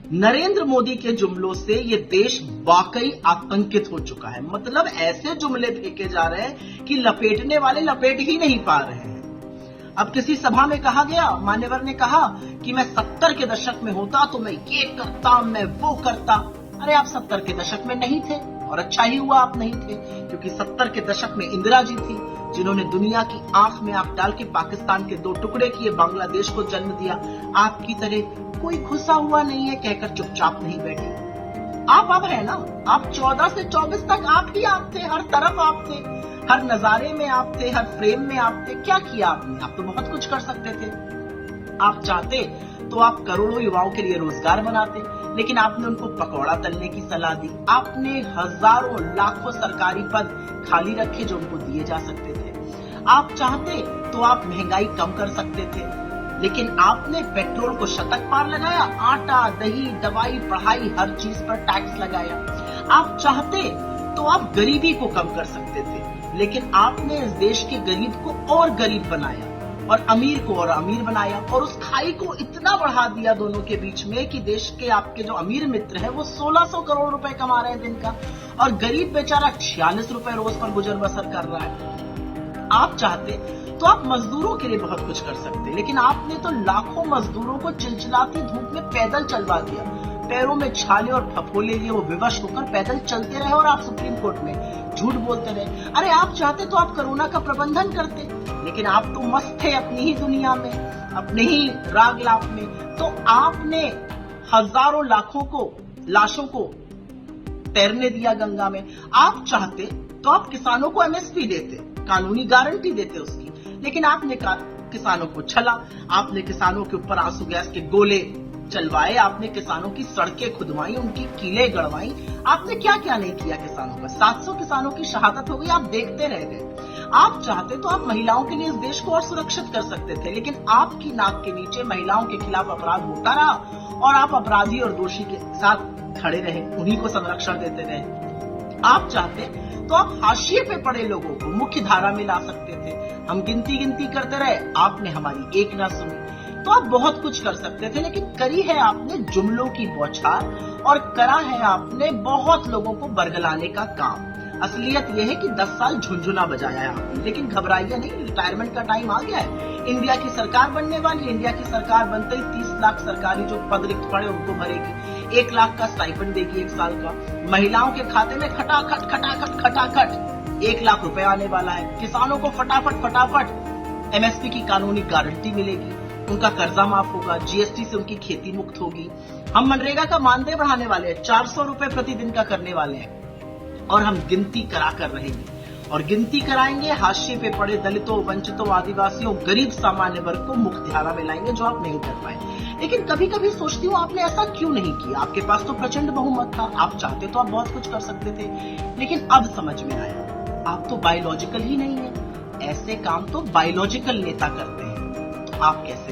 नरेंद्र मोदी के जुमलों से ये देश वाकई आतंकित हो चुका है। मतलब ऐसे जुमले फेंके जा रहे हैं कि लपेटने वाले लपेट ही नहीं पा रहे हैं। अब किसी सभा में कहा गया, मान्यवर ने कहा कि मैं 70 के दशक में होता तो मैं ये करता, मैं वो करता। अरे आप 70 के दशक में नहीं थे, और अच्छा ही हुआ आप नहीं थे, क्योंकि 70 के दशक में इंदिरा जी थी, जिन्होंने दुनिया की आंख में आंख डाल के पाकिस्तान के 2 टुकड़े किए, बांग्लादेश को जन्म दिया। आपकी तरह कोई घुसा हुआ नहीं है कहकर चुपचाप नहीं बैठे। आप है ना, आप 14 से 24 तक आप ही आप थे, हर तरफ आप थे, हर नजारे में आप थे, हर फ्रेम में आप थे। क्या किया आपने? आप तो बहुत कुछ कर सकते थे। आप चाहते तो आप करोड़ों युवाओं के लिए रोजगार बनाते, लेकिन आपने उनको पकौड़ा तलने की सलाह दी। आपने हजारों लाखों सरकारी पद खाली रखे जो उनको दिए जा सकते थे। आप चाहते तो आप महंगाई कम कर सकते थे, लेकिन आपने पेट्रोल को शतक पार लगाया, आटा, दही, दवाई, पढ़ाई, हर चीज पर टैक्स लगाया। आप चाहते तो आप गरीबी को कम कर सकते थे, लेकिन आपने इस देश के गरीब को और गरीब बनाया और अमीर को और अमीर बनाया, और उस खाई को इतना बढ़ा दिया दोनों के बीच में कि देश के आपके जो अमीर मित्र हैं वो 1600 करोड़ रुपए कमा रहे हैं दिन का, और गरीब बेचारा 46 रुपए रोज पर गुजर बसर कर रहा है। आप चाहते तो आप मजदूरों के लिए बहुत कुछ कर सकते, लेकिन आपने तो लाखों मजदूरों को चिलचिलाती धूप में पैदल चलवा दिया। पैरों में छाले और फफोले लिए वो विवश होकर पैदल चलते रहे, और आप सुप्रीम कोर्ट में झूठ बोलते रहे। अरे आप चाहते तो आप कोरोना का प्रबंधन करते, लेकिन आप तो मस्त थे अपनी ही दुनिया में, अपने ही राग लाप में। तो आपने हजारों लाखों को लाशों को तैरने दिया गंगा में। आप चाहते तो आप किसानों को एमएसपी देते, कानूनी गारंटी देते उसकी, लेकिन आपने किसानों को छला। आपने किसानों के ऊपर आंसू गैस के गोले चलवाए, आपने किसानों की सड़कें खुदवाई, उनकी कीलें गड़वाई। आपने क्या क्या नहीं किया किसानों का। 700 किसानों की शहादत हो गई, आप देखते रह गए। आप चाहते तो आप महिलाओं के लिए इस देश को और सुरक्षित कर सकते थे, लेकिन आपकी नाक के नीचे महिलाओं के खिलाफ अपराध होता रहा, और आप अपराधी और दोषी के साथ खड़े रहे, उन्हीं को संरक्षण देते रहे। आप चाहते तो आप हाशिए पे पड़े लोगों को मुख्य धारा में ला सकते थे। हम गिनती करते रहे, आपने हमारी एक ना सुनी। तो आप बहुत कुछ कर सकते थे, लेकिन करी है आपने जुमलों की बौछार, और करा है आपने बहुत लोगों को बरगलाने का काम। असलियत यह है कि 10 साल झुंझुना बजाया है आपने, लेकिन घबराइए नहीं, रिटायरमेंट का टाइम आ गया है। इंडिया की सरकार बनने वाली, इंडिया की सरकार बनते ही 30 लाख सरकारी जो पद रिक्त पड़े उनको भरेगी, 1 लाख का स्टाइपेंड देगी 1 साल का। महिलाओं के खाते में खटाखट 1 लाख रुपए आने वाला है। किसानों को फटाफट एमएसपी की कानूनी गारंटी मिलेगी, उनका कर्जा माफ होगा, जीएसटी से उनकी खेती मुक्त होगी। हम मनरेगा का मानदेय बढ़ाने वाले हैं, 400 रुपए प्रतिदिन का करने वाले हैं, और हम गिनती करा कर रहेंगे, और गिनती कराएंगे। हाशिए पे पड़े दलितों, वंचितों, आदिवासियों, गरीब सामान्य वर्ग को मुख्य धारा में लाएंगे, जो आप नहीं कर पाए। लेकिन कभी कभी सोचती हूँ आपने ऐसा क्यों नहीं किया। आपके पास तो प्रचंड बहुमत था, आप चाहते तो आप बहुत कुछ कर सकते थे, लेकिन अब समझ में आया आप तो बायोलॉजिकल ही नहीं है। ऐसे काम तो बायोलॉजिकल नेता करते हैं, तो आप कैसे